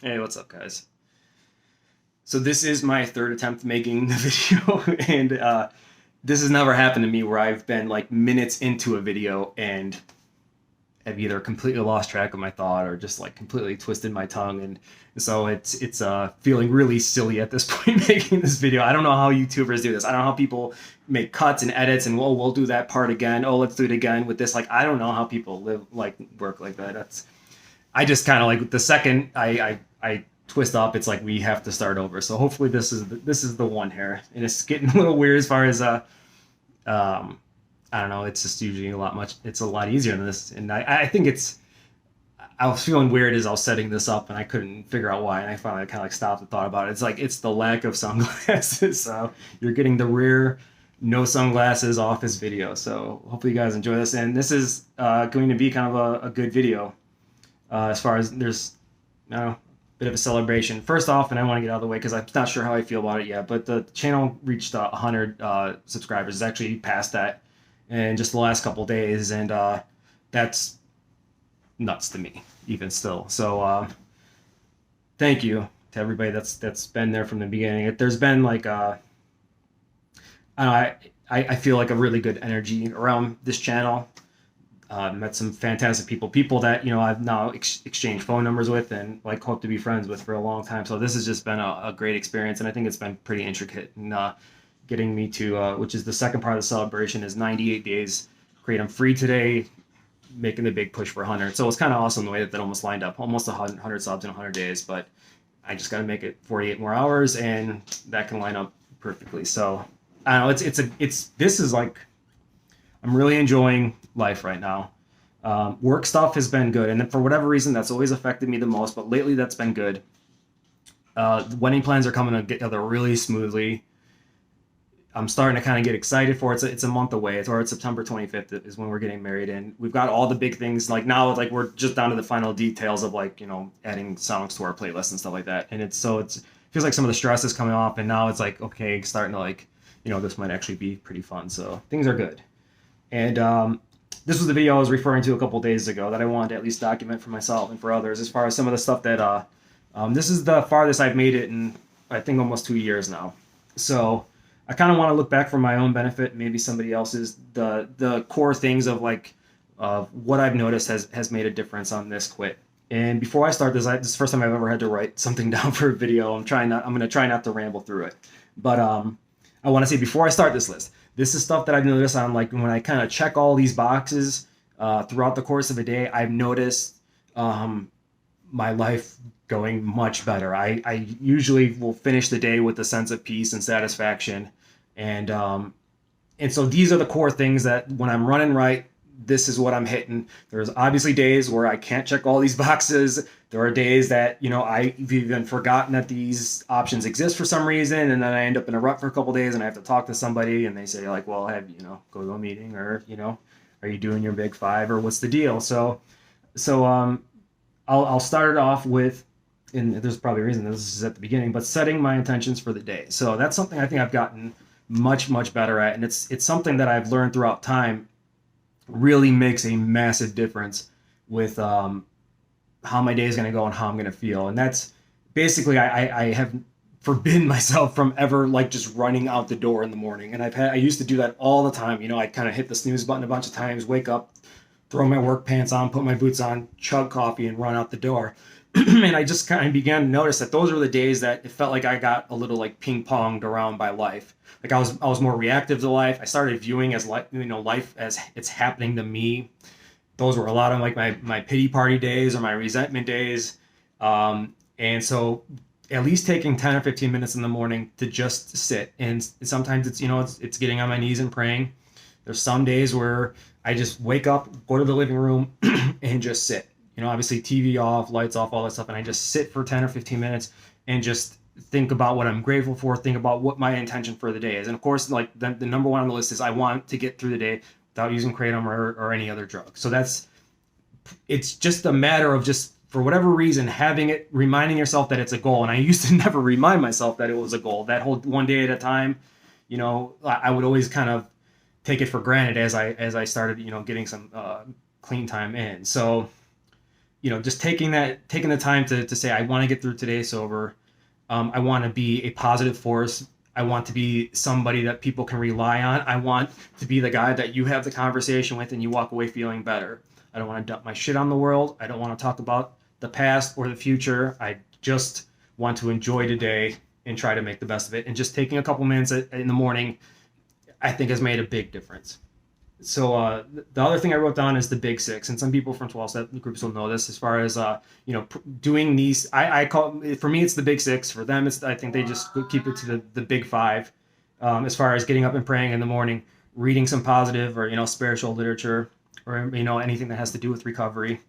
Hey, what's up, guys? So this is my third attempt making the video, and this has never happened to me where I've been like minutes into a video and have either completely lost track of my thought or just like completely twisted my tongue, and so it's feeling really silly at this point making this video. I don't know how YouTubers do this. I don't know how people make cuts and edits and we'll do that part again. Oh, let's do it again with this. Like I don't know how people live like work like that. That's I just kind of like the second I twist up, it's like we have to start over. So hopefully this is the one here, and it's getting a little weird as far as um I don't know. It's just usually it's a lot easier than this, and I think it's. I was feeling weird as I was setting this up, and I couldn't figure out why. And I finally kind of like stopped and thought about it. It's like it's the lack of sunglasses. So you're getting the rear no sunglasses office video. So hopefully you guys enjoy this, and this is going to be kind of a good video as far as there's a bit of a celebration. First off, and I want to get out of the way because I'm not sure how I feel about it yet, but the channel reached 100 subscribers. It's actually past that in just the last couple days, and that's nuts to me, even still. So thank you to everybody that's been there from the beginning. There's been like I don't know, I feel like a really good energy around this channel. Met some fantastic people that I've now exchanged phone numbers with and like hope to be friends with for a long time. So this has just been a great experience, and I think it's been pretty intricate. And getting me to which is the second part of the celebration is 98 days. Great, I'm free today, making the big push for 100. So it's kind of awesome the way that almost lined up, almost 100 subs in 100 days. But I just got to make it 48 more hours, and that can line up perfectly. So I don't know. This is like I'm really enjoying life right now. Work stuff has been good, and for whatever reason, that's always affected me the most. But lately, that's been good. The wedding plans are coming together really smoothly. I'm starting to kind of get excited for it. It's a month away. It's September 25th is when we're getting married, and we've got all the big things. Like now, like we're just down to the final details of like adding songs to our playlist and stuff like that. And it's feels like some of the stress is coming off, and now it's like okay, starting to like this might actually be pretty fun. So things are good. And this was the video I was referring to a couple days ago that I wanted to at least document for myself and for others as far as some of the stuff that this is the farthest I've made it in I think almost 2 years now. So I kind of want to look back for my own benefit, maybe somebody else's. The core things of like what I've noticed has made a difference on this quit. And before I start this, this is the first time I've ever had to write something down for a video. I'm going to try not to ramble through it, but I want to say before I start this list, this is stuff that I've noticed on like when I kind of check all these boxes throughout the course of a day. I've noticed my life going much better. I usually will finish the day with a sense of peace and satisfaction, and so these are the core things that when I'm running right, this is what I'm hitting. There's obviously days where I can't check all these boxes. There are days that I've even forgotten that these options exist for some reason, and then I end up in a rut for a couple days, and I have to talk to somebody, and they say like, "Well, have go to a meeting, or are you doing your big five, or what's the deal?" So I'll start it off with, and there's probably a reason this is at the beginning, but setting my intentions for the day. So that's something I think I've gotten much better at, and it's something that I've learned throughout time. Really makes a massive difference with how my day is going to go and how I'm going to feel. And that's basically I have forbidden myself from ever like just running out the door in the morning. And I used to do that all the time. I'd kind of hit the snooze button a bunch of times, wake up, throw my work pants on, put my boots on, chug coffee, and run out the door. And I just kind of began to notice that those were the days that it felt like I got a little like ping ponged around by life. Like I was more reactive to life. I started viewing as life as it's happening to me. Those were a lot of like my pity party days or my resentment days. And so at least taking 10 or 15 minutes in the morning to just sit. And sometimes it's getting on my knees and praying. There's some days where I just wake up, go to the living room and just sit. Obviously TV off, lights off, all that stuff. And I just sit for 10 or 15 minutes and just think about what I'm grateful for, think about what my intention for the day is. And of course, like the number one on the list is I want to get through the day without using kratom or any other drug. So it's just a matter of just, for whatever reason, having it, reminding yourself that it's a goal. And I used to never remind myself that it was a goal. That whole one day at a time, I would always kind of take it for granted as I started, getting some clean time in. So just taking the time to say, I want to get through today sober. I want to be a positive force. I want to be somebody that people can rely on. I want to be the guy that you have the conversation with and you walk away feeling better. I don't want to dump my shit on the world. I don't want to talk about the past or the future. I just want to enjoy today and try to make the best of it. And just taking a couple minutes in the morning, I think has made a big difference. So the other thing I wrote down is the big six, and some people from 12-step groups will know this. As far as doing these, I call, for me it's the big six. For them, I think they just keep it to the big five. As far as getting up and praying in the morning, reading some positive or spiritual literature, or anything that has to do with recovery,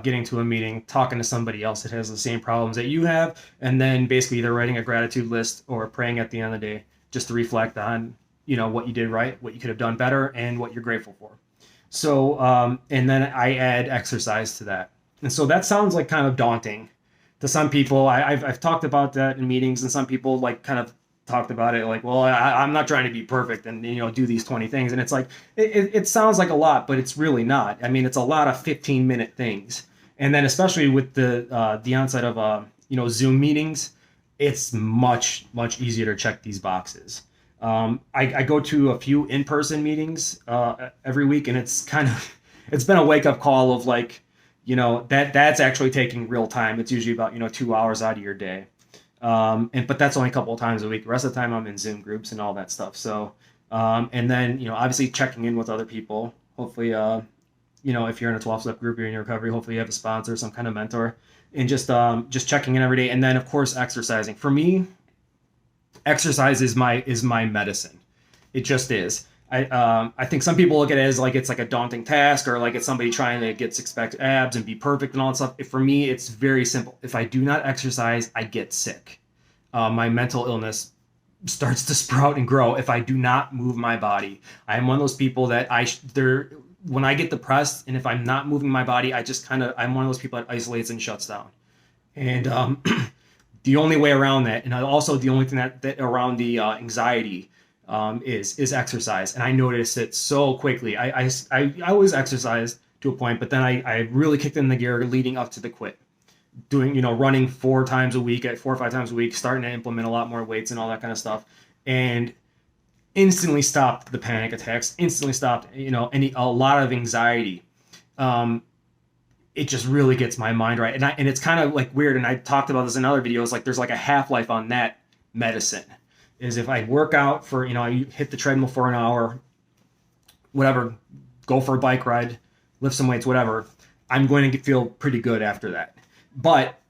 getting to a meeting, talking to somebody else that has the same problems that you have, and then basically either writing a gratitude list or praying at the end of the day just to reflect on what you did right, what you could have done better, and what you're grateful for. So, and then I add exercise to that. And so that sounds like kind of daunting to some people. I've talked about that in meetings, and some people like kind of talked about it like, well, I'm not trying to be perfect and do these 20 things. And it's like it sounds like a lot, but it's really not. I mean, it's a lot of 15-minute things. And then especially with the onset of Zoom meetings, it's much easier to check these boxes. I go to a few in-person meetings every week, and it's been a wake-up call of like, that's actually taking real time. It's usually about 2 hours out of your day, but that's only a couple of times a week. The rest of the time I'm in Zoom groups and all that stuff. So and then obviously checking in with other people. Hopefully if you're in a 12-step group, you're in your recovery, hopefully you have a sponsor, some kind of mentor, and just checking in every day. And then of course exercising. For me, exercise is my medicine. It just is. I think some people look at it as like it's like a daunting task, or like it's somebody trying to get six-pack abs and be perfect and all that stuff. For me, it's very simple. If I do not exercise, I get sick. My mental illness starts to sprout and grow if I do not move my body. I am one of those people that when I get depressed and if I'm not moving my body, I'm one of those people that isolates and shuts down. And the only way around that, and also the only thing that around the anxiety is exercise. And I noticed it so quickly. I always exercised to a point, but then I really kicked in the gear leading up to the quit. Doing, running 4 or 5 times a week, starting to implement a lot more weights and all that kind of stuff. And instantly stopped the panic attacks, instantly stopped, a lot of anxiety. It just really gets my mind right. And it's kind of like weird. And I talked about this in other videos. Like there's like a half-life on that medicine is if I work out for, I hit the treadmill for an hour, whatever, go for a bike ride, lift some weights, whatever, I'm going to feel pretty good after that. But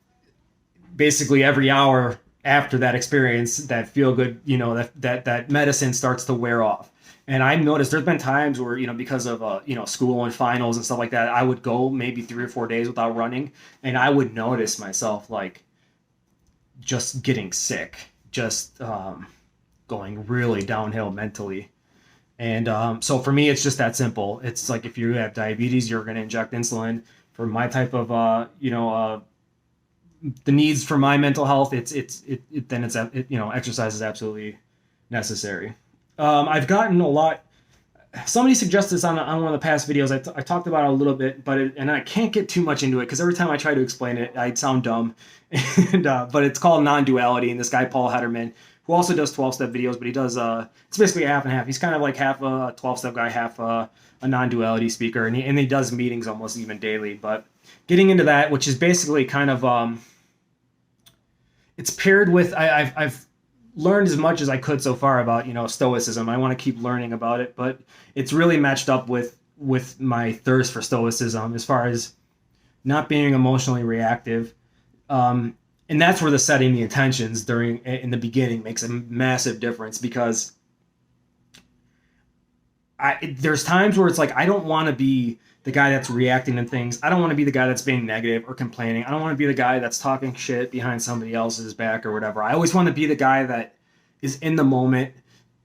basically every hour after that experience, that feel good, that medicine starts to wear off. And I've noticed there's been times where, because of, school and finals and stuff like that, I would go maybe 3 or 4 days without running. And I would notice myself like just getting sick, just going really downhill mentally. And so for me, it's just that simple. It's like if you have diabetes, you're going to inject insulin. For my type of, the needs for my mental health, exercise is absolutely necessary. I've gotten a lot. Somebody suggested this on one of the past videos. I talked about it a little bit, and I can't get too much into it because every time I try to explain it, I sound dumb. But it's called Nonduality, and this guy Paul Hederman, who also does 12-step videos, but he does it's basically half and half. He's kind of like half a 12-step guy, half a non-duality speaker, and he does meetings almost even daily. But getting into that, which is basically kind of it's paired with I've learned as much as I could so far about stoicism. I want to keep learning about it, but it's really matched up with my thirst for stoicism as far as not being emotionally reactive, and that's where the setting the intentions in the beginning makes a massive difference, because there's times where it's like I don't want to be the guy that's reacting to things. I don't want to be the guy that's being negative or complaining. I don't want to be the guy that's talking shit behind somebody else's back or whatever. I always want to be the guy that is in the moment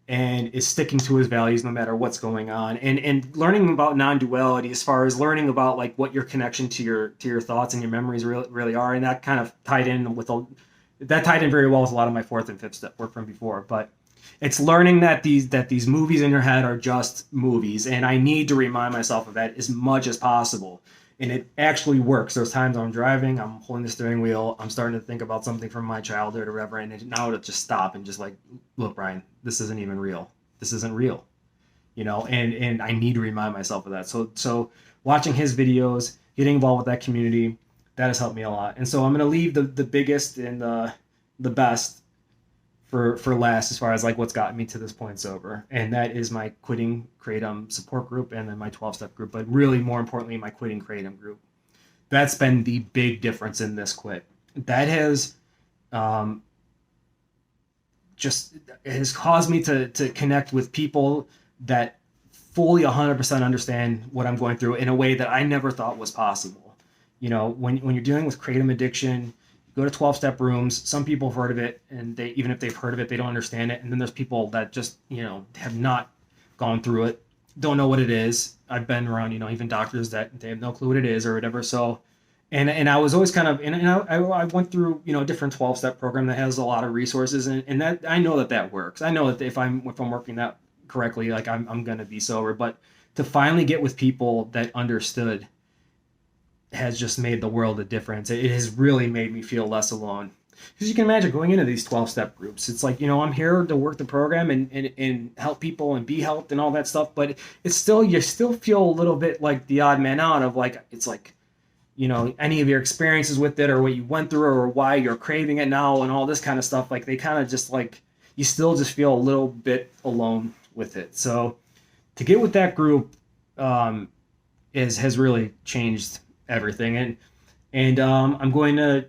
and is sticking to his values no matter what's going on. And learning about non-duality, as far as learning about like what your connection to your thoughts and your memories really are, and that kind of tied in very well with a lot of my 4th and 5th step work from before. But it's learning that these movies in your head are just movies, and I need to remind myself of that as much as possible. And it actually works. There's times I'm driving, I'm holding the steering wheel, I'm starting to think about something from my childhood or whatever, and now it'll just stop and just like, look, Brian, this isn't even real. This isn't real, and I need to remind myself of that. So watching his videos, getting involved with that community, that has helped me a lot. And so I'm going to leave the biggest and the best for last, as far as like what's gotten me to this point sober, and that is my quitting kratom support group, and then my 12-step group, but really more importantly my quitting kratom group. That's been the big difference in this quit. That has just has caused me to connect with people that fully 100% understand what I'm going through in a way that I never thought was possible. When you're dealing with kratom addiction, go to 12-step rooms. Some people have heard of it, and they, even if they've heard of it, they don't understand it. And then there's people that just, have not gone through it, don't know what it is. I've been around, even doctors that they have no clue what it is or whatever. So, and I was always kind of, and I went through, a different 12-step program that has a lot of resources, and that I know that works. I know that if I'm working that correctly, like I'm going to be sober. But to finally get with people that understood has just made the world a difference. It has really made me feel less alone. Because you can imagine going into these 12-step groups. It's like, I'm here to work the program and help people and be helped and all that stuff. But it's still, you still feel a little bit like the odd man out of like, it's like, any of your experiences with it or what you went through or why you're craving it now and all this kind of stuff. Like they kind of just like, you still just feel a little bit alone with it. So to get with that group has really changed everything. And I'm going to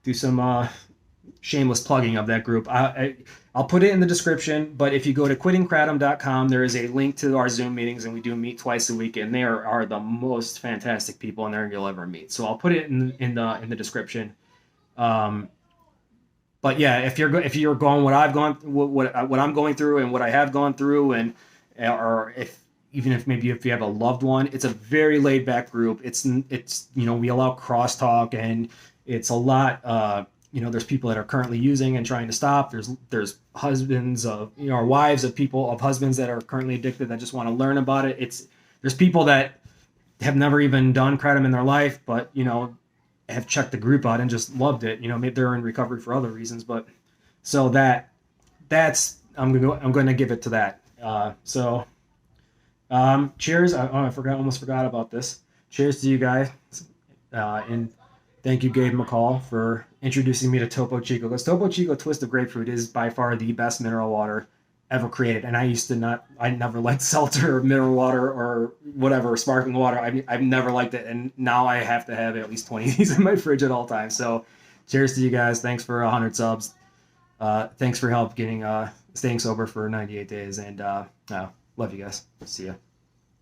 do some shameless plugging of that group. I'll put it in the description, but if you go to quittingkratom.com, there is a link to our Zoom meetings, and we do meet twice a week, and they are the most fantastic people in there you'll ever meet. So I'll put it in the description. But yeah, if you're going what I've gone, what I'm going through and what I have gone through, and or if maybe you have a loved one, it's a very laid back group. It's we allow crosstalk, and it's a lot. There's people that are currently using and trying to stop. There's husbands of or wives of people of husbands that are currently addicted that just want to learn about it. There's people that have never even done kratom in their life, but have checked the group out and just loved it. Maybe they're in recovery for other reasons, but so that's I'm going to give it to that. Cheers. Almost forgot about this. Cheers to you guys. And thank you, Gabe McCall, for introducing me to Topo Chico. Because Topo Chico Twist of Grapefruit is by far the best mineral water ever created. And I never liked seltzer or mineral water or whatever, sparkling water. I've never liked it. And now I have to have at least 20 of these in my fridge at all times. So cheers to you guys. Thanks for 100 subs. Thanks for help staying sober for 98 days. And love you guys. See ya.